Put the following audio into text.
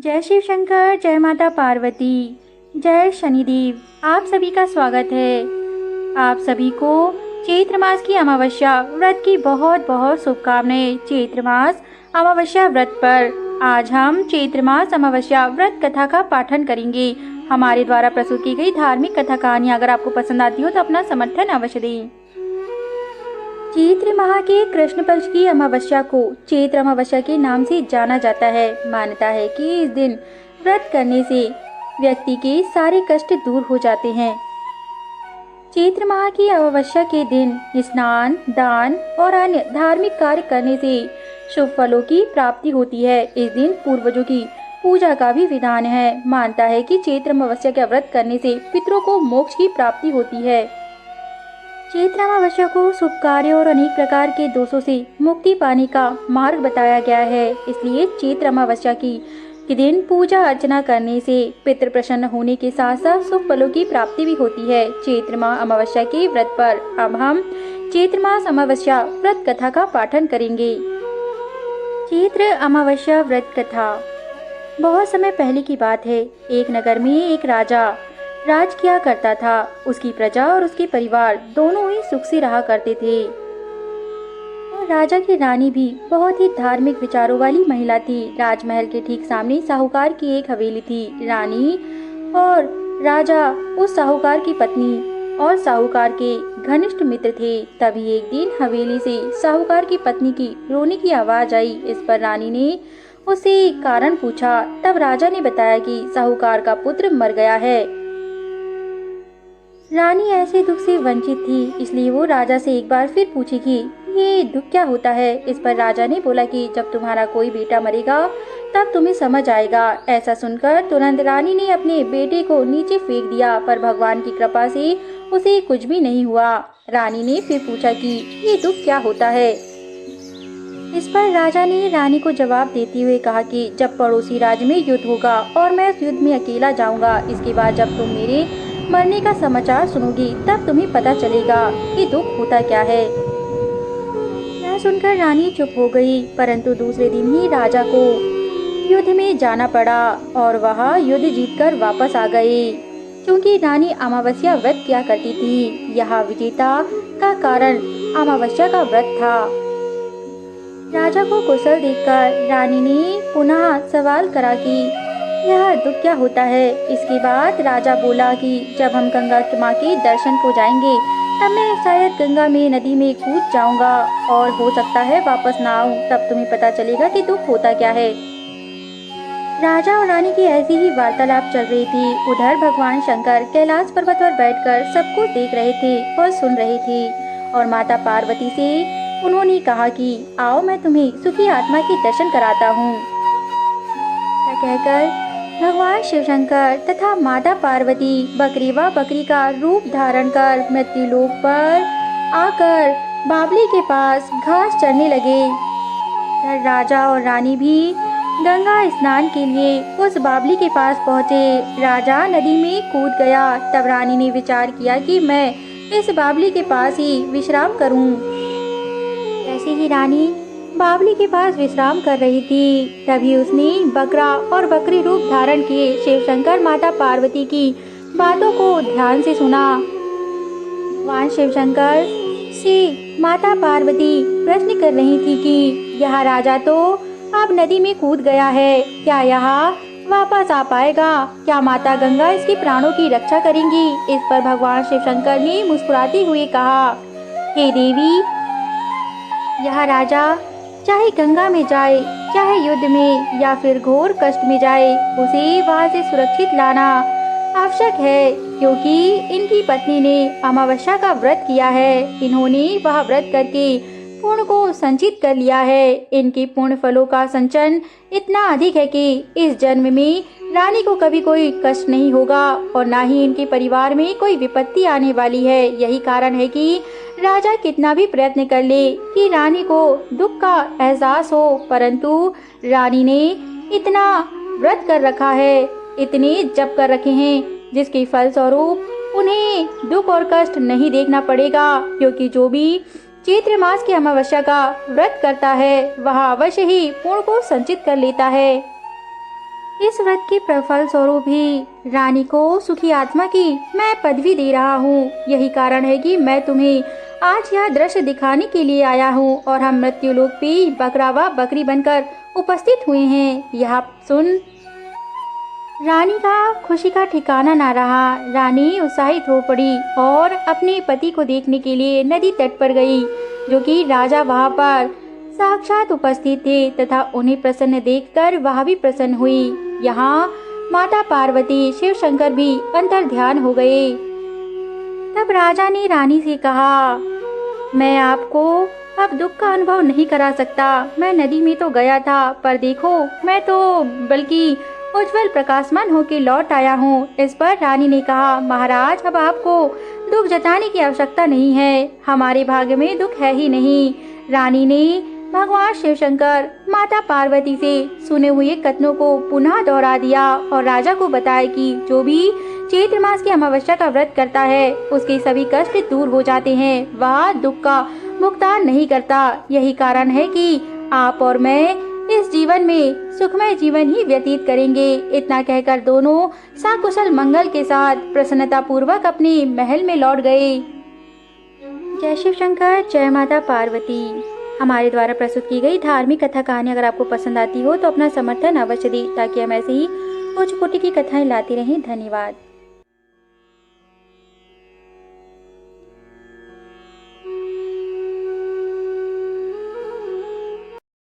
जय शिव शंकर, जय माता पार्वती, जय शनिदेव। आप सभी का स्वागत है। आप सभी को चैत्र मास की अमावस्या व्रत की बहुत बहुत शुभकामनाएं। चैत्र मास अमावस्या व्रत पर आज हम चैत्र मास अमावस्या व्रत कथा का पाठन करेंगे। हमारे द्वारा प्रस्तुत की गई धार्मिक कथा कहानियाँ अगर आपको पसंद आती हो तो अपना समर्थन अवश्य दें। चैत्र माह के कृष्ण पक्ष की अमावस्या को चैत्र अमावस्या के नाम से जाना जाता है। मान्यता है कि इस दिन व्रत करने से व्यक्ति के सारे कष्ट दूर हो जाते हैं। चैत्र माह की अमावस्या के दिन स्नान, दान और अन्य धार्मिक कार्य करने से शुभ फलों की प्राप्ति होती है। इस दिन पूर्वजों की पूजा का भी विधान है। मानता है कि चैत्र अमावस्या का व्रत करने से पितरों को मोक्ष की प्राप्ति होती है। चैत्र अमावस्या को शुभ कार्य और अनेक प्रकार के दोषों से मुक्ति पाने का मार्ग बताया गया है। इसलिए चैत्र अमावस्या के दिन पूजा अर्चना करने से पितृ प्रसन्न होने के साथ साथ शुभ फलों की प्राप्ति भी होती है। चैत्र माह अमावस्या के व्रत पर अब हम चैत्र मास अमावस्या व्रत कथा का पाठन करेंगे। चैत्र अमावस्या व्रत कथा। बहुत समय पहले की बात है। एक नगर में एक राजा राज किया करता था। उसकी प्रजा और उसके परिवार दोनों ही सुख से रहा करते थे। और राजा की रानी भी बहुत ही धार्मिक विचारों वाली महिला थी। राजमहल के ठीक सामने साहूकार की एक हवेली थी। रानी और राजा उस साहूकार की पत्नी और साहूकार के घनिष्ठ मित्र थे। तभी एक दिन हवेली से साहूकार की पत्नी की रोने की आवाज आई। इस पर रानी ने उससे कारण पूछा। तब राजा ने बताया कि साहूकार का पुत्र मर गया है। रानी ऐसे दुख से वंचित थी, इसलिए वो राजा से एक बार फिर पूछी कि ये दुख क्या होता है। इस पर राजा ने बोला कि जब तुम्हारा कोई बेटा मरेगा तब तुम्हें समझ आएगा। ऐसा सुनकर तुरंत रानी ने अपने बेटे को नीचे फेंक दिया, पर भगवान की कृपा से उसे कुछ भी नहीं हुआ। रानी ने फिर पूछा कि ये दुख क्या होता है। इस पर राजा ने रानी को जवाब देते हुए कहा कि जब पड़ोसी राज्य में युद्ध होगा और मैं उस युद्ध में अकेला जाऊंगा, इसके बाद जब तुम मेरे मरने का समाचार सुनोगी तब तुम्हें पता चलेगा कि दुख होता क्या है। यह सुनकर रानी चुप हो गई, परंतु दूसरे दिन ही राजा को युद्ध में जाना पड़ा और वह युद्ध जीतकर वापस आ गए। क्योंकि रानी अमावस्या व्रत किया करती थी, यह विजेता का कारण अमावस्या का व्रत था। राजा को कुशल देखकर रानी ने पुनः सवाल करा कि यह दुख क्या होता है। इसके बाद राजा बोला कि जब हम गंगा माँ के दर्शन को जाएंगे तब मैं शायद गंगा में नदी में कूद जाऊंगा और हो सकता है वापस ना आऊं। तब तुम्हें पता चलेगा कि दुख होता क्या है। राजा और रानी की ऐसी ही वार्तालाप चल रही थी। उधर भगवान शंकर कैलाश पर्वत पर बैठकर सबको देख रहे थे और सुन रहे थे। और माता पार्वती से उन्होंने कहा कि आओ मैं तुम्हें सुखी आत्मा के दर्शन कराता हूँ। कहकर भगवान शिव शंकर तथा माता पार्वती बकरी व बकरी का रूप धारण कर मृत्युलोक पर आकर बावली के पास घास चरने लगे। राजा और रानी भी गंगा स्नान के लिए उस बावली के पास पहुँचे। राजा नदी में कूद गया। तब रानी ने विचार किया कि मैं इस बावली के पास ही विश्राम करूं। ऐसे ही रानी बावली के पास विश्राम कर रही थी, तभी उसने बकरा और बकरी रूप धारण किए शिव शंकर माता पार्वती की बातों को ध्यान से सुना। भगवान शिव शंकर से माता पार्वती प्रश्न कर रही थी कि यह राजा तो अब नदी में कूद गया है, क्या यह वापस आ पाएगा? क्या माता गंगा इसके प्राणों की रक्षा करेंगी? इस पर भगवान शिव शंकर ने मुस्कुराते हुए कहा, हे देवी, यह राजा चाहे गंगा में जाए, चाहे युद्ध में या फिर घोर कष्ट में जाए, उसे वहां से सुरक्षित लाना आवश्यक है। क्योंकि इनकी पत्नी ने अमावस्या का व्रत किया है। इन्होंने वह व्रत करके पुण्य को संचित कर लिया है। इनके पुण्य फलों का संचयन इतना अधिक है कि इस जन्म में रानी को कभी कोई कष्ट नहीं होगा और ना ही इनके परिवार में कोई विपत्ति आने वाली है। यही कारण है कि राजा कितना भी प्रयत्न कर ले कि रानी को दुख का एहसास हो, परंतु रानी ने इतना व्रत कर रखा है, इतने जप कर रखे हैं, जिसके फल स्वरूप उन्हें दुख और कष्ट नहीं देखना पड़ेगा। क्योंकि जो भी चैत्र मास की अमावस्या का व्रत करता है वह अवश्य ही पुण्य को संचित कर लेता है। इस व्रत के प्रफल स्वरूप ही रानी को सुखी आत्मा की मैं पदवी दे रहा हूँ। यही कारण है कि मैं तुम्हें आज यह दृश्य दिखाने के लिए आया हूँ और हम मृत्युलोक पे बकरा व बकरी बनकर उपस्थित हुए हैं। यह सुन रानी का खुशी का ठिकाना ना रहा। रानी उत्साहित हो पड़ी और अपने पति को देखने के लिए नदी तट पर गई, जो कि राजा वहां पर साक्षात उपस्थित थे तथा उन्हें प्रसन्न देखकर वह भी प्रसन्न हुई। यहाँ माता पार्वती शिव शंकर भी अंतर ध्यान हो गए। तब राजा ने रानी से कहा, मैं आपको अब दुख का अनुभव नहीं करा सकता। मैं नदी में तो गया था, पर देखो मैं तो बल्कि उज्जवल प्रकाशमान होकर लौट आया हूँ। इस पर रानी ने कहा, महाराज अब आपको दुख जताने की आवश्यकता नहीं है, हमारे भाग्य में दुख है ही नहीं। रानी ने भगवान शिव शंकर माता पार्वती से सुने हुए कथनों को पुनः दोहरा दिया और राजा को बताया कि जो भी चैत्र मास की अमावस्या का व्रत करता है उसके सभी कष्ट दूर हो जाते हैं, वह दुख का भुगतान नहीं करता। यही कारण है कि आप और मैं इस जीवन में सुखमय जीवन ही व्यतीत करेंगे। इतना कहकर दोनों सकुशल मंगल के साथ प्रसन्नता पूर्वक अपने महल में लौट गए। जय शिव शंकर, जय माता पार्वती। हमारे द्वारा प्रस्तुत की गई धार्मिक कथा कहानी अगर आपको पसंद आती हो तो अपना समर्थन अवश्य दें, ताकि हम ऐसे ही उच्च कोटि की कथाएं लाते रहें। धन्यवाद।